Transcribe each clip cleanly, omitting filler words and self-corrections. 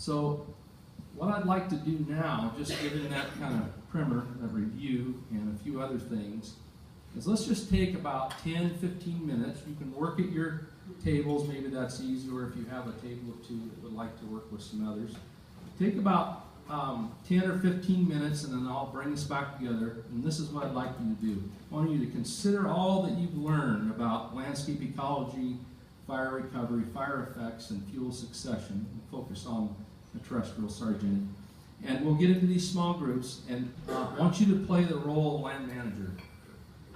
So what I'd like to do now, just given that kind of primer, that review, and a few other things, is let's just take about 10, 15 minutes. You can work at your tables, maybe that's easier if you have a table of two that would like to work with some others. Take about 10 or 15 minutes, and then I'll bring us back together, and this is what I'd like you to do. I want you to consider all that you've learned about landscape ecology, fire recovery, fire effects, and fuel succession. We'll focus on the terrestrial, sorry, Jenny. And we'll get into these small groups, and I want you to play the role of land manager.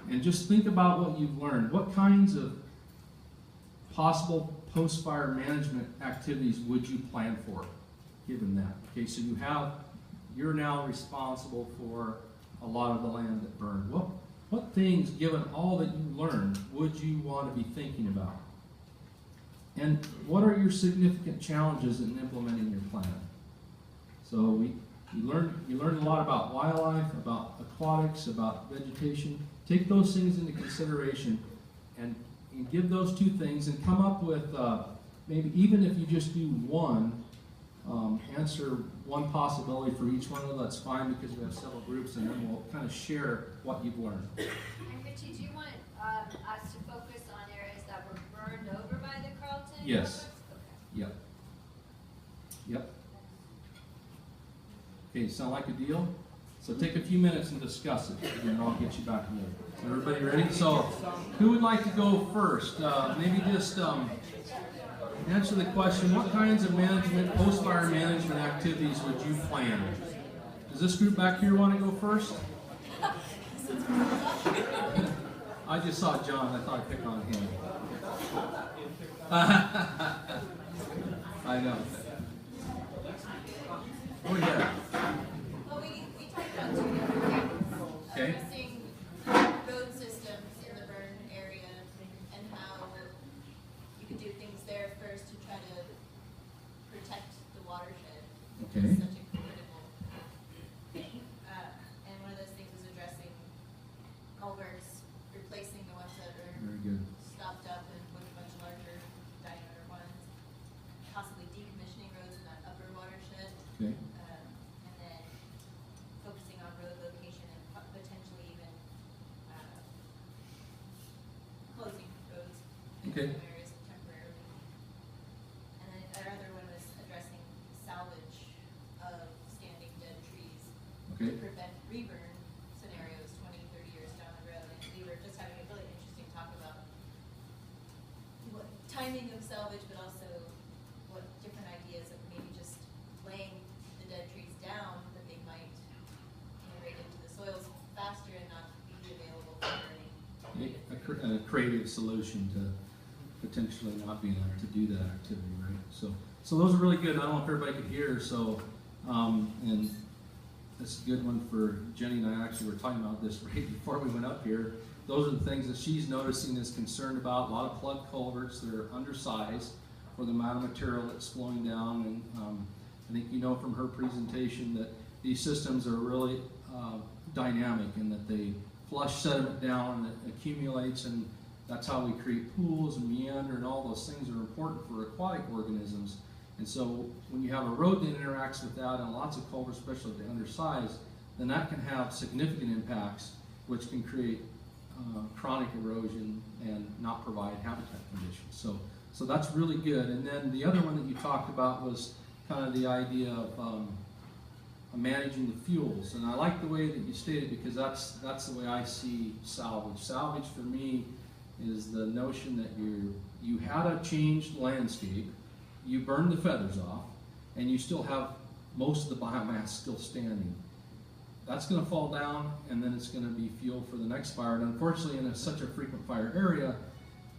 And just think about what you've learned. What kinds of possible post-fire management activities would you plan for, given that? Okay, so you're now responsible for a lot of the land that burned. What things, given all that you learned, would you want to be thinking about? And what are your significant challenges in implementing your plan? So you learned a lot about wildlife, about aquatics, about vegetation. Take those things into consideration and give those two things and come up with, maybe even if you just do one, answer one possibility for each one of them. That's fine because we have several groups, and then we'll kind of share what you've learned. And Richie, do you want us to focus on areas that were burned over by the Carlton? Yes. Okay. Yep. Yep. Okay, sound like a deal? So take a few minutes and discuss it, and then I'll get you back together. Everybody ready? So, who would like to go first? Maybe just answer the question, what kinds of management, post-fire management activities would you plan? Does this group back here want to go first? I just saw John, I thought I'd pick on him. I know. Go ahead. Well, we talked about two different things. Okay. Addressing road systems in the burn area and how you could do things there first to try to protect the watershed. Okay. It's such a critical thing. And one of those things is addressing culverts, replacing the ones that are Very good. stopped up and with much larger diameter ones, possibly decommissioning roads in that upper watershed. Okay. And then focusing on road location and potentially even closing roads in Okay. some areas temporarily. And then our other one was addressing salvage of standing dead trees Okay. to prevent reburn scenarios 20, 30 years down the road. And we were just having a really interesting talk about what timing of salvage, but also what different ideas of maybe just laying the dead trees down, that they might integrate into the soils faster and not be available for burning. A creative solution to potentially not being able to do that activity, right? So those are really good. I don't know if everybody could hear. So, and that's a good one for Jenny and I. Actually were talking about this right before we went up here. Those are the things that she's noticing, is concerned about. A lot of plug culverts that are undersized for the amount of material that's flowing down. And I think you know from her presentation that these systems are really dynamic, in that they flush sediment down and it accumulates, and that's how we create pools and meander, and all those things are important for aquatic organisms. And so when you have a road that interacts with that, and lots of culverts, especially if they're undersized, then that can have significant impacts, which can create chronic erosion and not provide habitat conditions. So that's really good. And then the other one that you talked about was kind of the idea of managing the fuels. And I like the way that you stated, because that's the way I see salvage. Salvage for me is the notion that you had a changed landscape, you burned the feathers off, and you still have most of the biomass still standing. That's going to fall down, and then it's going to be fuel for the next fire. And unfortunately, in such a frequent fire area,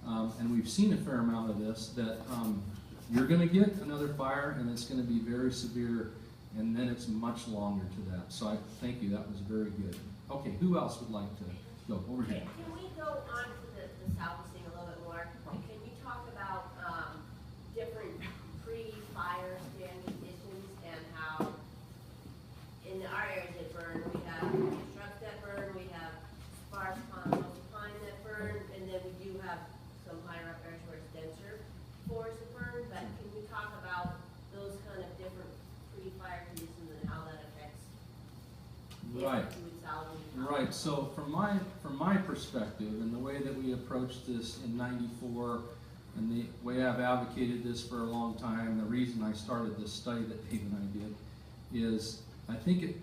and we've seen a fair amount of this, that you're going to get another fire, and it's going to be very severe, and then it's much longer to that. So I thank you. That was very good. Okay, who else would like to go over here? Can we go on to the salvage thing a little bit more? Can you talk about different pre-fire standing conditions, and how in our areas that burn, we have shrubs that burn, we have sparse pine that burn, and then we do have some higher up areas where it's denser forests that burn. But can we talk about those kind of different pre-fire conditions and how that affects Right. if you would salvage it. Right, so from my perspective, and the way that we approached this in '94, and the way I've advocated this for a long time, the reason I started this study that Dave and I did, is I think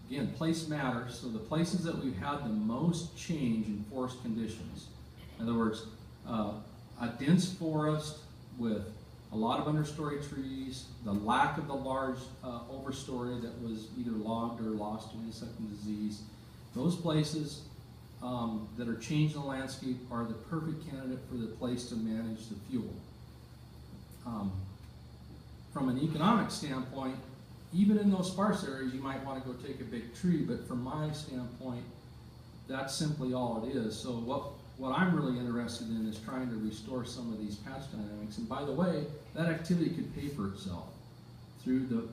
again, place matters. So the places that we've had the most change in forest conditions, in other words, a dense forest with a lot of understory trees, the lack of the large overstory that was either logged or lost to insect and disease, those places that are changing the landscape are the perfect candidate for the place to manage the fuel. From an economic standpoint, even in those sparse areas, you might want to go take a big tree, but from my standpoint, that's simply all it is. So what I'm really interested in is trying to restore some of these patch dynamics. And by the way, that activity could pay for itself through the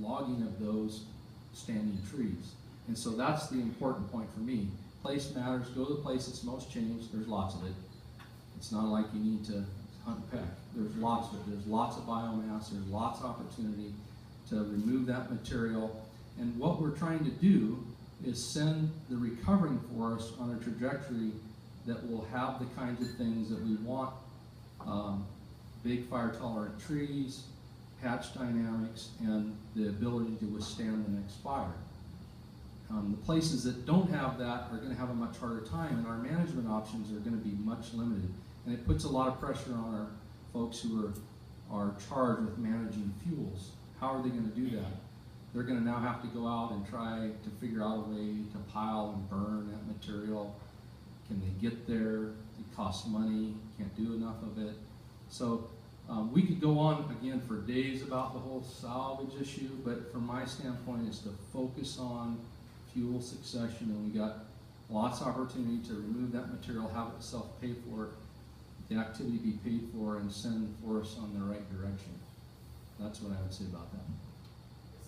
logging of those standing trees. And so that's the important point for me. Place matters. Go to the place that's most changed. There's lots of it. It's not like you need to hunt and peck. There's lots of it. There's lots of biomass. There's lots of opportunity to remove that material. And what we're trying to do is send the recovering forest on a trajectory that will have the kinds of things that we want. Big fire tolerant trees, patch dynamics, and the ability to withstand the next fire. The places that don't have that are going to have a much harder time, and our management options are going to be much limited. And it puts a lot of pressure on our folks who are charged with managing fuels. How are they going to do that? They're going to now have to go out and try to figure out a way to pile and burn that material. Can they get there? It costs money, can't do enough of it. So we could go on again for days about the whole salvage issue, but from my standpoint is to focus on fuel succession, and we got lots of opportunity to remove that material, have it self-pay for it, the activity be paid for, and send forests on the right direction. That's what I would say about that.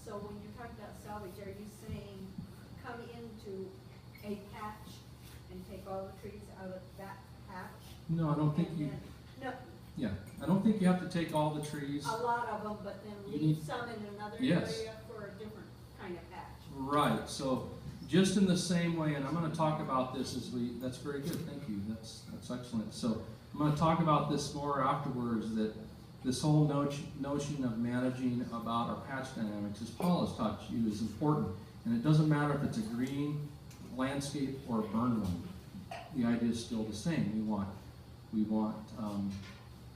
So when you're talking about salvage, are you saying come into a patch and take all the trees out of that patch? No, I don't think And you, then- No, yeah, I don't think you have to take all the trees. a lot of them, but then You leave need- some in another Yes. area for a different kind of patch. Right, so just in the same way, and I'm going to talk about this that's very good, thank you, that's excellent. So I'm going to talk about this more afterwards, that this whole notion of managing about our patch dynamics, as Paul has taught you, is important. And it doesn't matter if it's a green landscape or a burn one. The idea is still the same. We want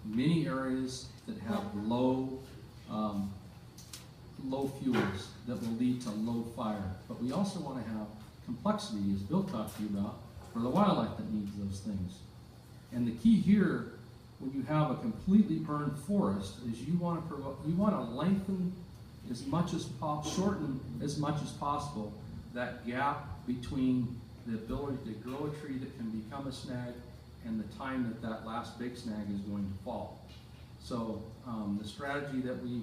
many areas that have low fuels that will lead to low fire. But we also want to have complexity, as Bill talked to you about, for the wildlife that needs those things. And the key here, when you have a completely burned forest, is you want to lengthen as much as shorten as much as possible that gap between the ability to grow a tree that can become a snag and the time that last big snag is going to fall. So the strategy that we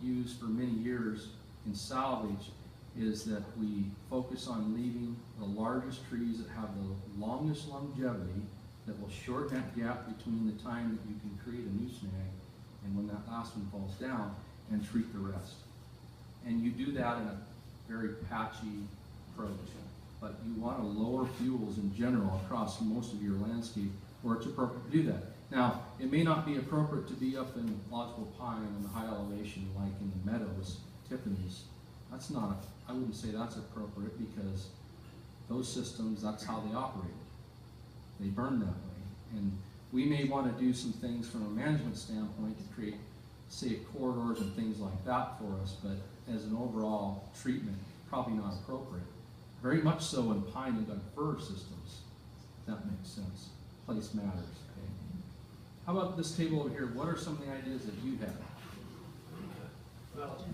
use for many years in salvage is that we focus on leaving the largest trees that have the longest longevity, that will shorten that gap between the time that you can create a new snag and when that last one falls down, and treat the rest. And you do that in a very patchy approach. But you want to lower fuels in general across most of your landscape where it's appropriate to do that. Now, it may not be appropriate to be up in lodgepole pine in the high elevation like in the meadows, Tiffany's. That's not, I wouldn't say that's appropriate, because those systems, that's how they operate. They burn that way. And we may want to do some things from a management standpoint to create safe corridors and things like that for us, but as an overall treatment, probably not appropriate. Very much so in pine and Doug fir systems. If that makes sense. Place matters. Okay. How about this table over here? What are some of the ideas that you have? Well,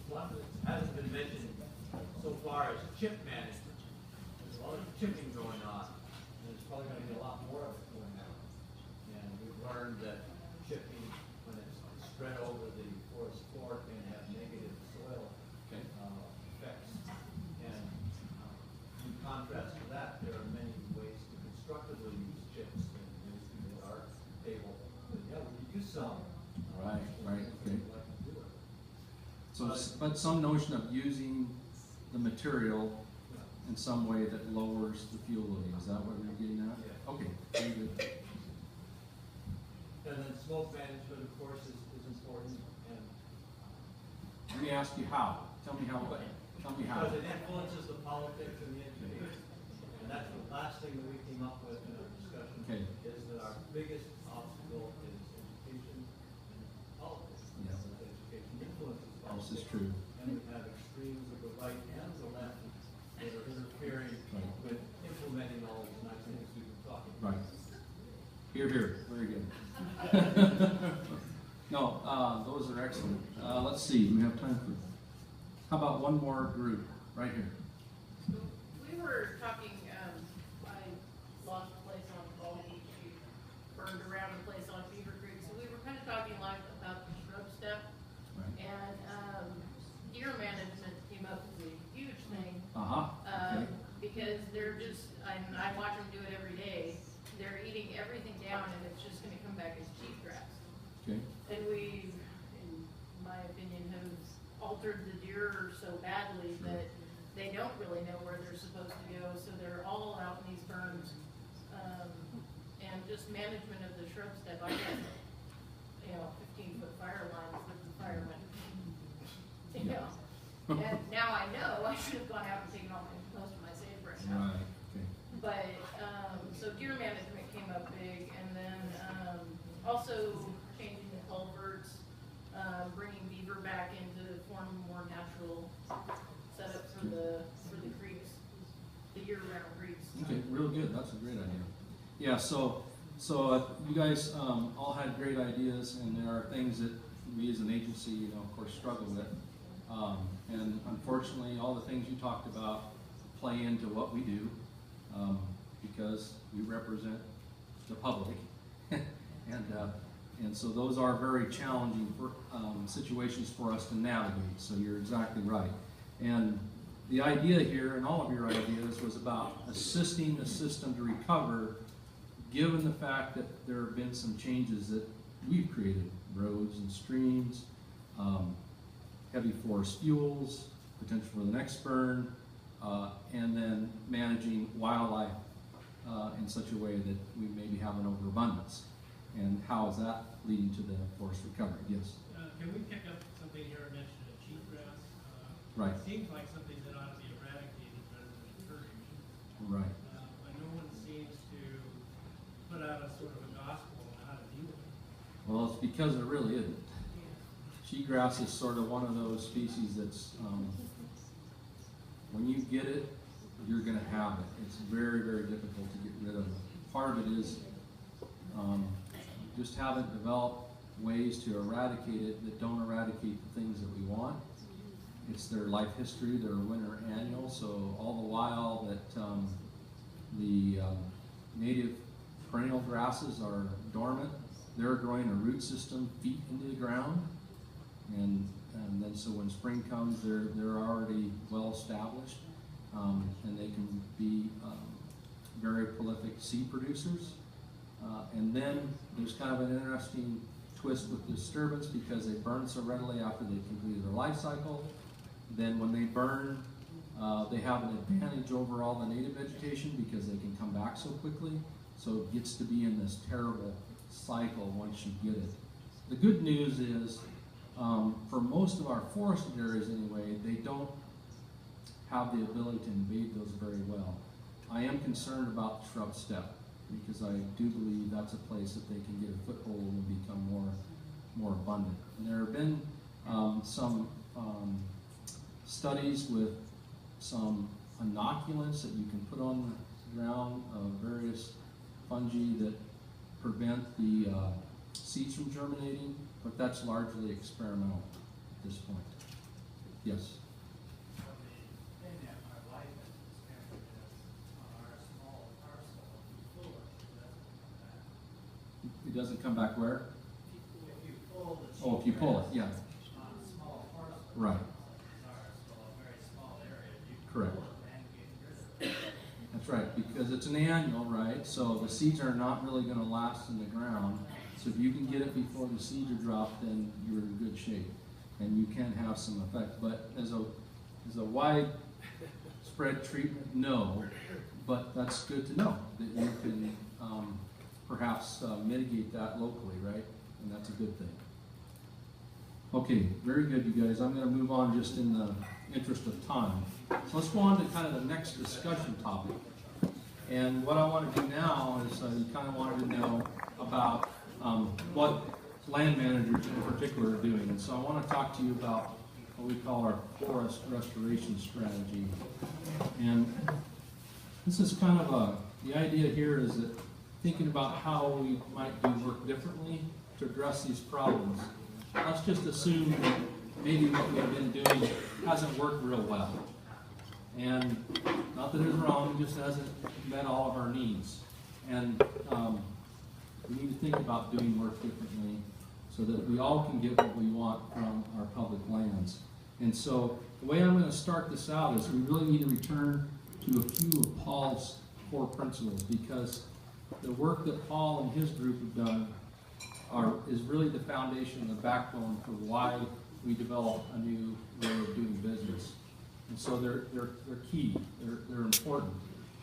one that hasn't been mentioned so far is chip management. There's a lot of chipping going on, and there's probably going to be a lot more of it going on. And we've learned that chipping, when it's spread over the forest floor, can have negative soil effects. And in contrast to that, there are many ways to constructively use chips, and there's people at our table. But yeah, we could use some. Right, okay. Like to do it. So, but some notion of using the material in some way that lowers the fuel loading, is that what you're getting at? Yeah. Okay, very good. And then smoke management, of course, is important, and Let me ask you how. Tell me how. Tell me how. because it influences the politics and the education. And that's the last thing that we came up with in our discussion, Okay. is that our biggest obstacle is education and politics. Yeah. Education influences This politics. is true. And we have extremes of the right and the left that are interfering Right. with implementing all these nice things we've been talking about. Right. Here, here. Very good. No, those are excellent. Let's see. We have time for. How about one more group right here? We were talking, I lost a place on Ball Beach, you burned around a place on Beaver Creek, so we were kind of talking like about the shrub stuff. Right. And, deer management came up as a huge thing, Okay. because they're just, I watch them do it every day. They're eating everything down and it's just gonna come back as cheatgrass. Okay. And we, in my opinion, have altered the deer so badly that they don't really know where they're supposed to go, so they're all out in these burns. And just management of the shrub stuff, I got, 15-foot fire lines with the fire went, And now I know I should have gone out and taken all most of my sagebrush out. Right. Okay. But, so deer management came up big, and then, also changing the culverts, bringing beaver back into form a more natural setup for the creeks, the year-round creeks. Okay, real good. That's a great idea. Yeah, so you guys all had great ideas, and there are things that we as an agency, of course, struggle with. And unfortunately, all the things you talked about play into what we do, because we represent the public. And so those are very challenging situations for us to navigate, so you're exactly right. And the idea here, and all of your ideas, was about assisting the system to recover, given the fact that there have been some changes that we've created, roads and streams, heavy forest fuels, potential for the next burn, and then managing wildlife in such a way that we maybe have an overabundance. And how is that leading to the forest recovery? Yes? Can we pick up something here I mentioned, cheatgrass? Right. It seems like something that ought to be eradicated rather than encouraged. Right. And no one seems to put out a sort of a gospel on how to deal with it. Well, it's because there really isn't. Cheatgrass is sort of one of those species that's, when you get it, you're going to have it. It's very, very difficult to get rid of it. Part of it is just haven't developed ways to eradicate it that don't eradicate the things that we want. It's their life history, their winter annual, so all the while that the native perennial grasses are dormant, they're growing a root system feet into the ground, and then so when spring comes, they're already well established, and they can be very prolific seed producers. And then there's kind of an interesting twist with disturbance because they burn so readily after they've completed their life cycle. Then when they burn, they have an advantage over all the native vegetation because they can come back so quickly. So it gets to be in this terrible cycle once you get it. The good news is, for most of our forested areas anyway, they don't have the ability to invade those very well. I am concerned about the shrub steppe because I do believe that's a place that they can get a foothold and become more abundant. And there have been some studies with some inoculants that you can put on the ground of various fungi that prevent the seeds from germinating, but that's largely experimental at this point. Yes? It doesn't come back where? If you pull the Oh, if you pull it, yeah. on a small parcel. Right. A very small area, you can Correct. pull it and get rid of it. That's right, because it's an annual, right? So the seeds are not really going to last in the ground. So if you can get it before the seeds are dropped, then you're in good shape. and you can have some effect. But as a widespread treatment, no. But that's good to know that you can perhaps mitigate that locally, right? And that's a good thing. Okay, very good, you guys. I'm going to move on just in the interest of time. So let's go on to kind of the next discussion topic. And what I want to do now is you kind of wanted to know about what land managers in particular are doing. And so I want to talk to you about what we call our forest restoration strategy. And this is kind of the idea here is that thinking about how we might do work differently to address these problems. Let's just assume that maybe what we've been doing hasn't worked real well. And not that it's wrong, it just hasn't met all of our needs. And we need to think about doing work differently so that we all can get what we want from our public lands. And so the way I'm going to start this out is we really need to return to a few of Paul's core principles, because the work that Paul and his group have done is really the foundation and the backbone for why we develop a new way of doing business. And so they're key, they're important.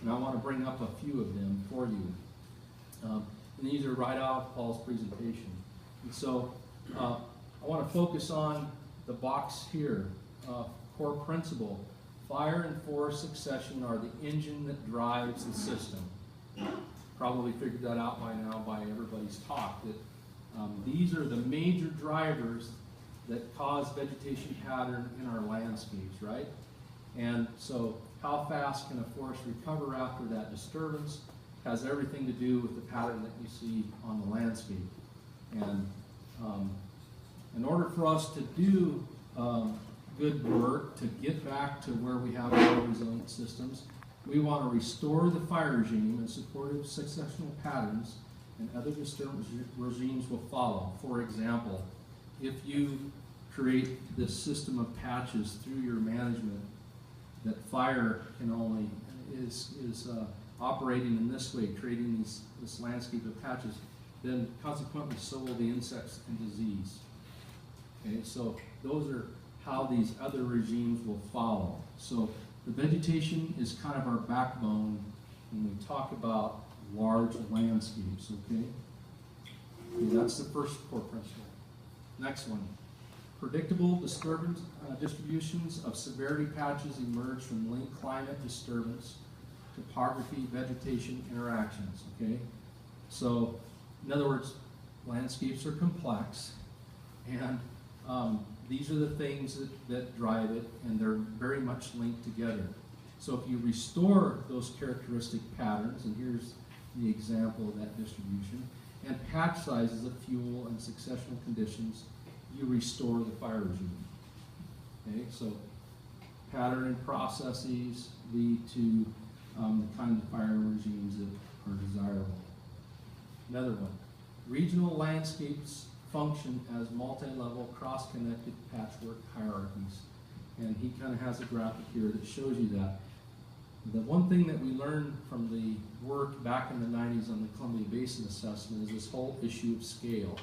And I want to bring up a few of them for you. And these are right out of Paul's presentation. And so I want to focus on the box here, core principle. Fire and forest succession are the engine that drives the system. Probably figured that out by now by everybody's talk, that these are the major drivers that cause vegetation pattern in our landscapes, right? And so how fast can a forest recover after that disturbance has everything to do with the pattern that you see on the landscape. And in order for us to do good work, to get back to where we have more resilient systems, we want to restore the fire regime and supportive successional patterns, and other disturbance regimes will follow. For example, if you create this system of patches through your management, that fire can only is operating in this way, creating this landscape of patches, then consequently so will the insects and disease. Okay, so those are how these other regimes will follow. So the vegetation is kind of our backbone when we talk about large landscapes, okay? That's the first core principle. Next one. Predictable disturbance distributions of severity patches emerge from linked climate disturbance, topography, vegetation interactions, okay? So, in other words, landscapes are complex, and these are the things that drive it, and they're very much linked together. So if you restore those characteristic patterns, and here's the example of that distribution, and patch sizes of fuel and successional conditions, you restore the fire regime. Okay, so pattern and processes lead to the kind of fire regimes that are desirable. Another one, regional landscapes function as multi-level, cross-connected patchwork hierarchies. And he kind of has a graphic here that shows you that. The one thing that we learned from the work back in the 90s on the Columbia Basin Assessment is this whole issue of scale.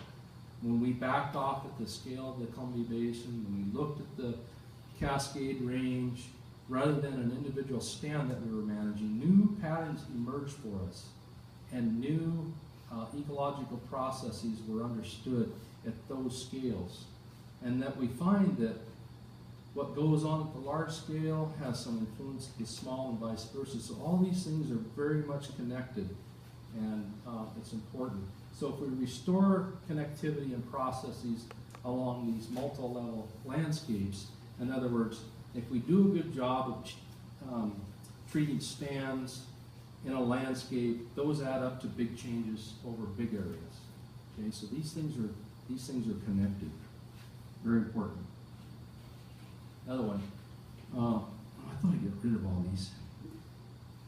When we backed off at the scale of the Columbia Basin, when we looked at the Cascade Range, rather than an individual stand that we were managing, new patterns emerged for us, and new ecological processes were understood at those scales. And that we find that what goes on at the large scale has some influence at the small and vice versa. So all these things are very much connected, and it's important. So if we restore connectivity and processes along these multi-level landscapes, in other words, if we do a good job of treating stands in a landscape, those add up to big changes over big areas. Okay, so these things are connected. Very important. Another one. I thought I'd get rid of all these.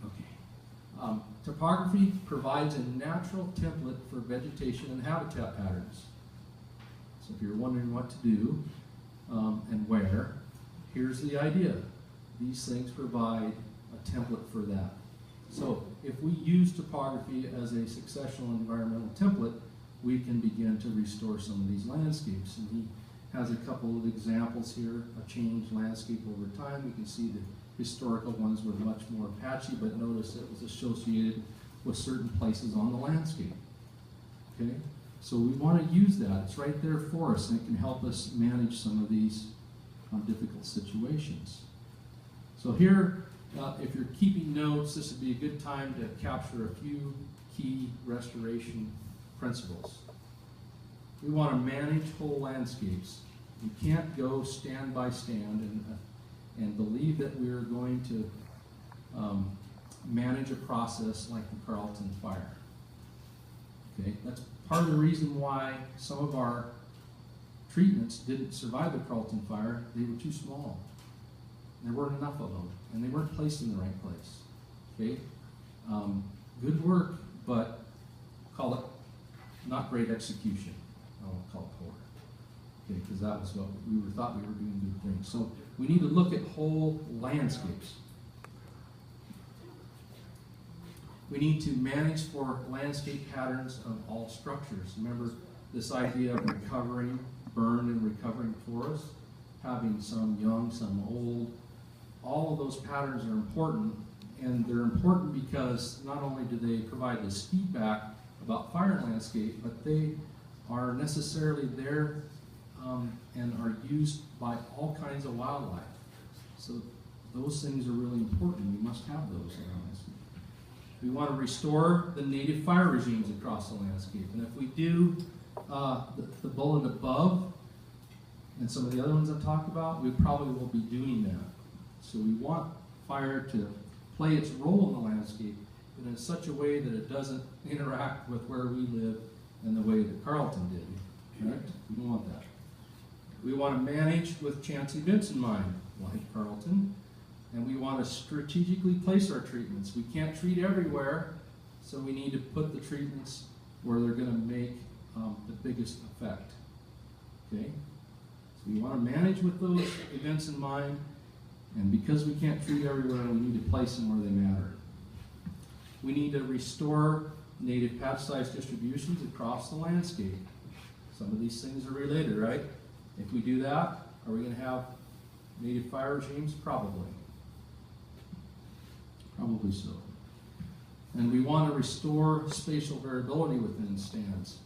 Okay. Topography provides a natural template for vegetation and habitat patterns. So if you're wondering what to do and where, here's the idea. These things provide a template for that. So if we use topography as a successional environmental template, we can begin to restore some of these landscapes. And he has a couple of examples here, a changed landscape over time. We can see the historical ones were much more patchy, but notice it was associated with certain places on the landscape. Okay, so we want to use that. It's right there for us, and it can help us manage some of these difficult situations. So here, if you're keeping notes, this would be a good time to capture a few key restoration principles. We want to manage whole landscapes. You can't go stand by stand and believe that we are going to manage a process like the Carlton fire. Okay, that's part of the reason why some of our treatments didn't survive the Carlton fire. They were too small. There weren't enough of them, and they weren't placed in the right place. Okay, good work, but call it not great execution. I won't call it poor. Okay, because that was what we thought we were doing good things. So we need to look at whole landscapes. We need to manage for landscape patterns of all structures. Remember this idea of recovering burned and recovering forests, having some young, some old. All of those patterns are important, and they're important because not only do they provide this feedback about fire landscape, but they are necessarily there and are used by all kinds of wildlife. So those things are really important. We must have those in our landscape. We want to restore the native fire regimes across the landscape. And if we do the bullet above and some of the other ones I've talked about, we probably will be doing that. So we want fire to play its role in the landscape, but in such a way that it doesn't interact with where we live in the way that Carlton did. Correct? We don't want that. We want to manage with chance events in mind, like Carlton, and we want to strategically place our treatments. We can't treat everywhere, so we need to put the treatments where they're going to make the biggest effect. Okay? So we want to manage with those events in mind, and because we can't treat everywhere, we need to place them where they matter. We need to restore native patch size distributions across the landscape. Some of these things are related, right? If we do that, are we going to have native fire regimes? Probably. Probably so. And we want to restore spatial variability within stands.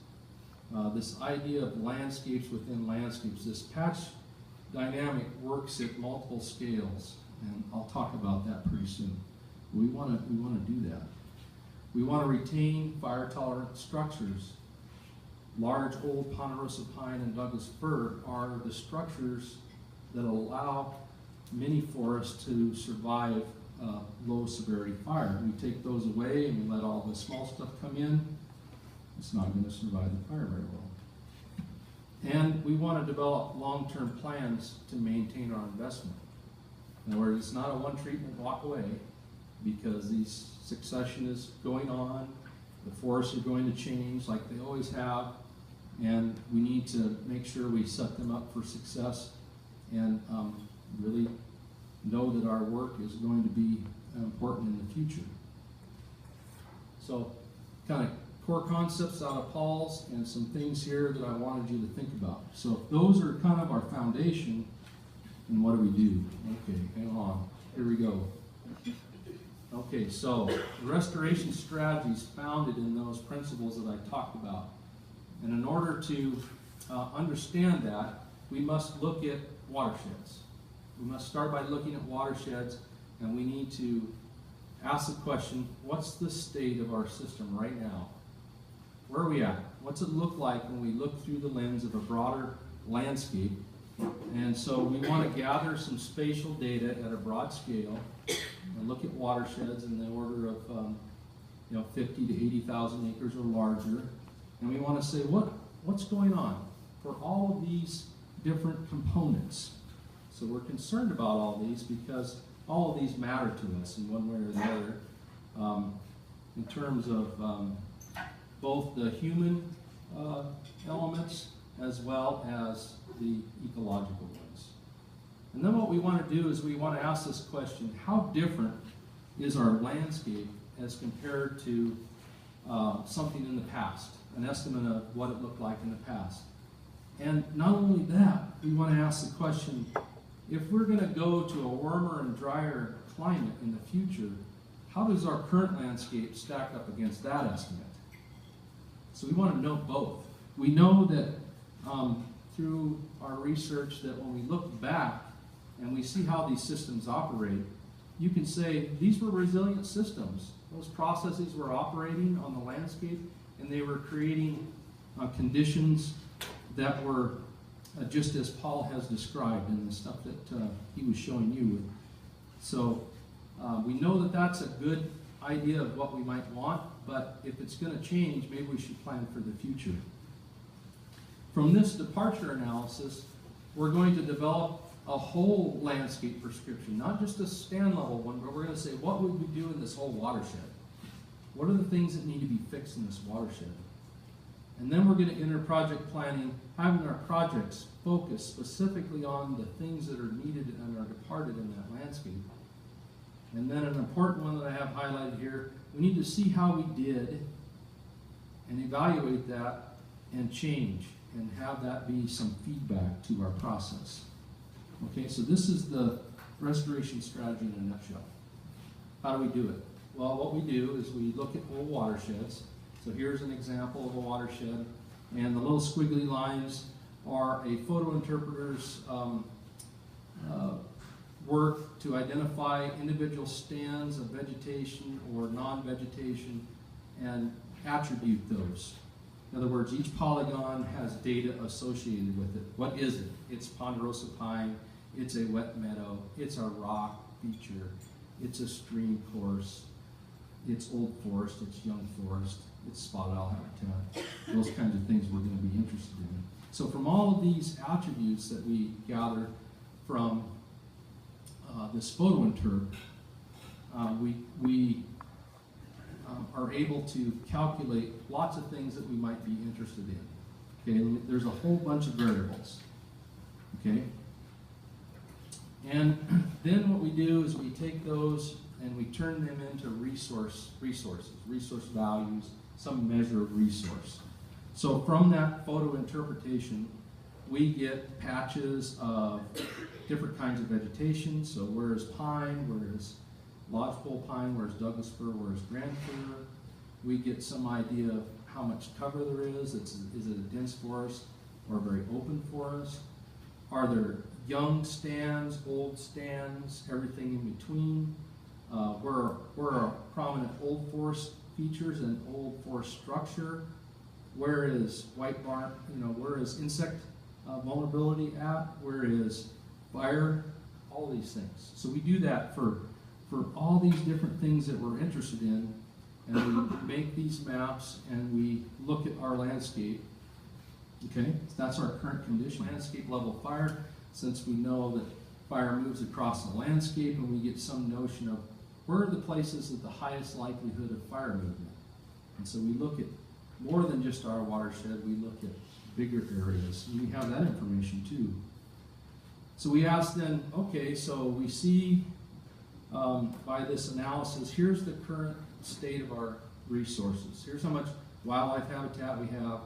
This idea of landscapes within landscapes, this patch dynamic works at multiple scales, and I'll talk about that pretty soon. We want to do that. We want to retain fire-tolerant structures. Large old ponderosa pine and Douglas fir are the structures that allow many forests to survive low severity fire. We take those away and we let all the small stuff come in. It's not going to survive the fire very well. And we want to develop long-term plans to maintain our investment. In other words, it's not a one treatment walk away, because these succession is going on, the forests are going to change like they always have, and we need to make sure we set them up for success and really know that our work is going to be important in the future. So, kind of core concepts out of Paul's and some things here that I wanted you to think about. So if those are kind of our foundation, then what do we do? Okay, hang on. Here we go. Okay, so the restoration strategy is founded in those principles that I talked about. And in order to understand that, we must look at watersheds. We must start by looking at watersheds, and we need to ask the question, what's the state of our system right now? Where are we at? What's it look like when we look through the lens of a broader landscape? And so we want to gather some spatial data at a broad scale and look at watersheds in the order of 50 to 80,000 acres or larger. And we want to say, what's going on for all of these different components? So we're concerned about all these because all of these matter to us in one way or the other, in terms of both the human elements as well as the ecological ones. And then what we want to do is we want to ask this question, how different is our landscape as compared to something in the past, an estimate of what it looked like in the past. And not only that, we want to ask the question, if we're going to go to a warmer and drier climate in the future, how does our current landscape stack up against that estimate? So we want to know both. We know that through our research that when we look back and we see how these systems operate, you can say these were resilient systems. Those processes were operating on the landscape and they were creating conditions that were just as Paul has described in the stuff that he was showing you. So we know that that's a good idea of what we might want, but if it's going to change, maybe we should plan for the future. From this departure analysis, we're going to develop a whole landscape prescription, not just a stand level one, but we're going to say, what would we do in this whole watershed? What are the things that need to be fixed in this watershed? And then we're going to enter project planning, having our projects focus specifically on the things that are needed and are departed in that landscape. And then an important one that I have highlighted here, we need to see how we did and evaluate that and change and have that be some feedback to our process. Okay, so this is the restoration strategy in a nutshell. How do we do it? Well, what we do is we look at whole watersheds. So here's an example of a watershed, and the little squiggly lines are a photo interpreter's work to identify individual stands of vegetation or non-vegetation and attribute those. In other words, each polygon has data associated with it. What is it? It's ponderosa pine, it's a wet meadow, it's a rock feature, it's a stream course, it's old forest, it's young forest, it's spotted owl habitat. Those kinds of things we're going to be interested in. So from all of these attributes that we gather from this photo interp, we are able to calculate lots of things that we might be interested in. Okay, there's a whole bunch of variables. Okay, and then what we do is we take those and we turn them into resource values, some measure of resource. So from that photo interpretation, we get patches of different kinds of vegetation. So where is pine, where is lodgepole pine, where is Douglas fir, where is grand fir. We get some idea of how much cover there is. Is it a dense forest or a very open forest? Are there young stands, old stands, everything in between? Where are prominent old forest features and old forest structure? Where is white bark, where is insect vulnerability at? Where is fire? All these things. So we do that for all these different things that we're interested in, and we make these maps and we look at our landscape. Okay, so that's our current condition. Landscape level fire, since we know that fire moves across the landscape, and we get some notion of where are the places with the highest likelihood of fire movement. And so we look at more than just our watershed, we look at bigger areas, and we have that information too. So we ask then, okay, so we see by this analysis, here's the current state of our resources. Here's how much wildlife habitat we have.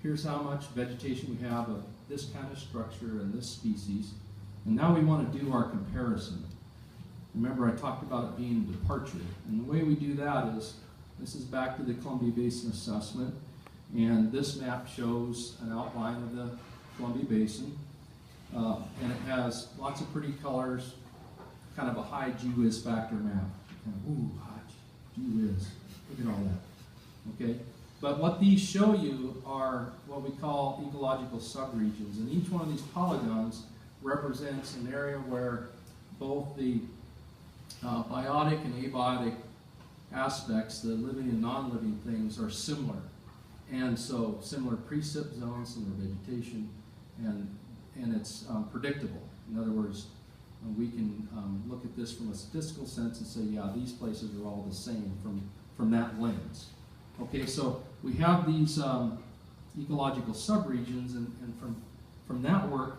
Here's how much vegetation we have of this kind of structure and this species. And now we want to do our comparison. Remember, I talked about it being departure. And the way we do that is, this is back to the Columbia Basin Assessment. And this map shows an outline of the Columbia Basin. And it has lots of pretty colors, kind of a high gee-whiz factor map. Kind of, ooh, high gee-whiz. Look at all that. Okay? But what these show you are what we call ecological subregions. And each one of these polygons represents an area where both the biotic and abiotic aspects, the living and non-living things, are similar. And so similar precip zones, similar vegetation, and it's predictable. In other words, we can look at this from a statistical sense and say, yeah, these places are all the same from that lens. Okay, so we have these ecological subregions, and from that work,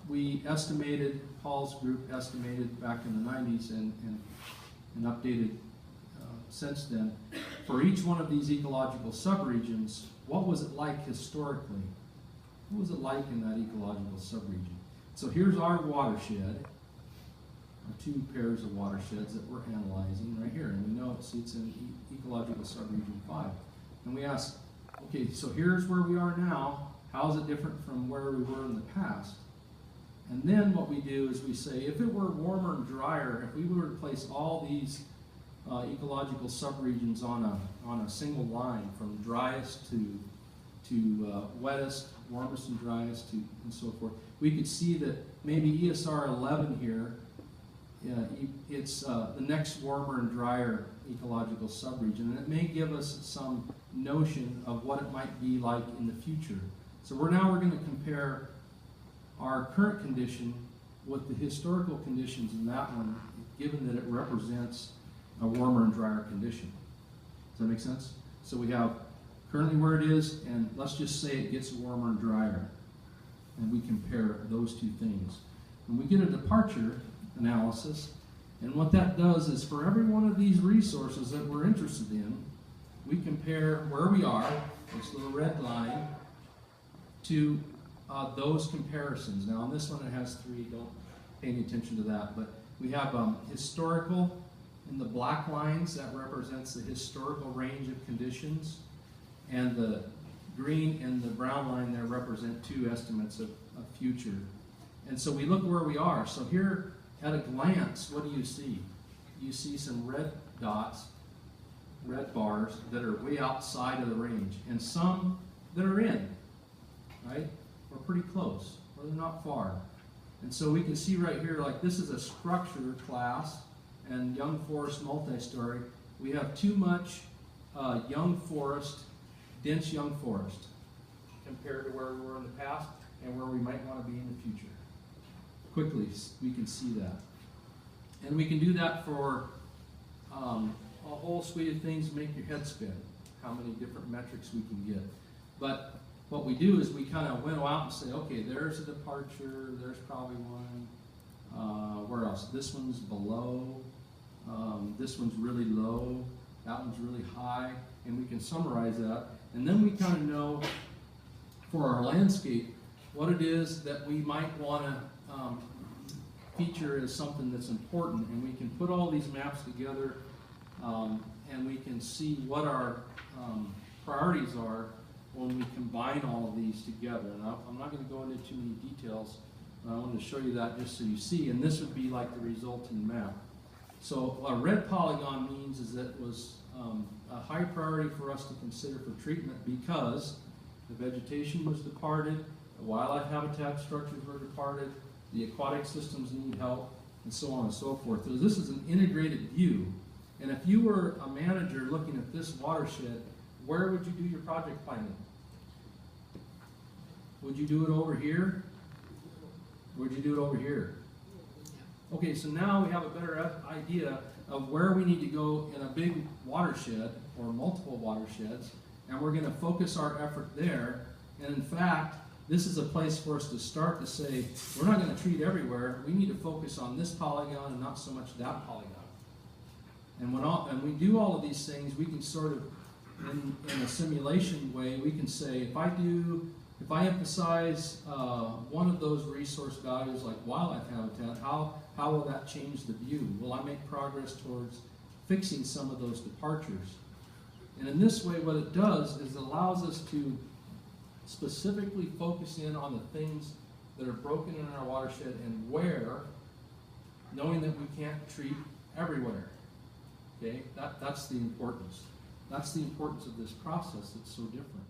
we estimated, Paul's group estimated back in the 90s and updated since then, for each one of these ecological subregions, what was it like historically? what was it like in that ecological subregion? So here's our watershed, our two pairs of watersheds that we're analyzing right here, and we know it's in ecological subregion 5. And we ask, okay, so here's where we are now. How is it different from where we were in the past? And then what we do is we say, if it were warmer and drier, if we were to place all these ecological subregions on a single line from driest to wettest, warmest and driest, and so forth, we could see that maybe ESR 11 here, it's the next warmer and drier ecological subregion, and it may give us some notion of what it might be like in the future. So we're going to compare our current condition with the historical conditions in that one, given that it represents a warmer and drier condition. Does that make sense? So we have currently where it is, and let's just say it gets warmer and drier, and we compare those two things. And we get a departure analysis, and what that does is for every one of these resources that we're interested in, we compare where we are, this little red line, to those comparisons. Now on this one it has 3, don't pay any attention to that, but we have historical in the black lines, that represents the historical range of conditions, and the green and the brown line there represent 2 estimates of future. And so we look where we are. So here at a glance, what do you see? You see some red dots, red bars that are way outside of the range, and some that are in, right? We're pretty close, or they're not far. And so we can see right here, like this is a structure class and young forest multi-story. We have too much young forest, dense young forest, compared to where we were in the past and where we might want to be in the future. Quickly, we can see that. And we can do that for a whole suite of things to make your head spin, how many different metrics we can get. But what we do is we kind of winnow out and say, okay, there's a departure, there's probably one. Where else? This one's below, this one's really low, that one's really high, and we can summarize that. And then we kind of know for our landscape what it is that we might want to feature as something that's important, and we can put all these maps together and we can see what our priorities are when we combine all of these together. And I'm not going to go into too many details, but I wanted to show you that just so you see, and this would be like the resulting map. So what a red polygon means is that it was a high priority for us to consider for treatment because the vegetation was departed, the wildlife habitat structures were departed, the aquatic systems need help, and so on and so forth. So this is an integrated view. And if you were a manager looking at this watershed, where would you do your project planning? Would you do it over here? Would you do it over here? Okay, so now we have a better idea of where we need to go in a big watershed or multiple watersheds, and we're going to focus our effort there. And in fact, this is a place for us to start to say, we're not going to treat everywhere. We need to focus on this polygon and not so much that polygon. And when we do all of these things, we can sort of, in a simulation way, we can say, if I emphasize one of those resource values like wildlife habitat, how will that change the view? Will I make progress towards fixing some of those departures? And in this way, what it does is it allows us to specifically focus in on the things that are broken in our watershed and where, knowing that we can't treat everywhere. Okay, that's the importance. That's the importance of this process that's so different.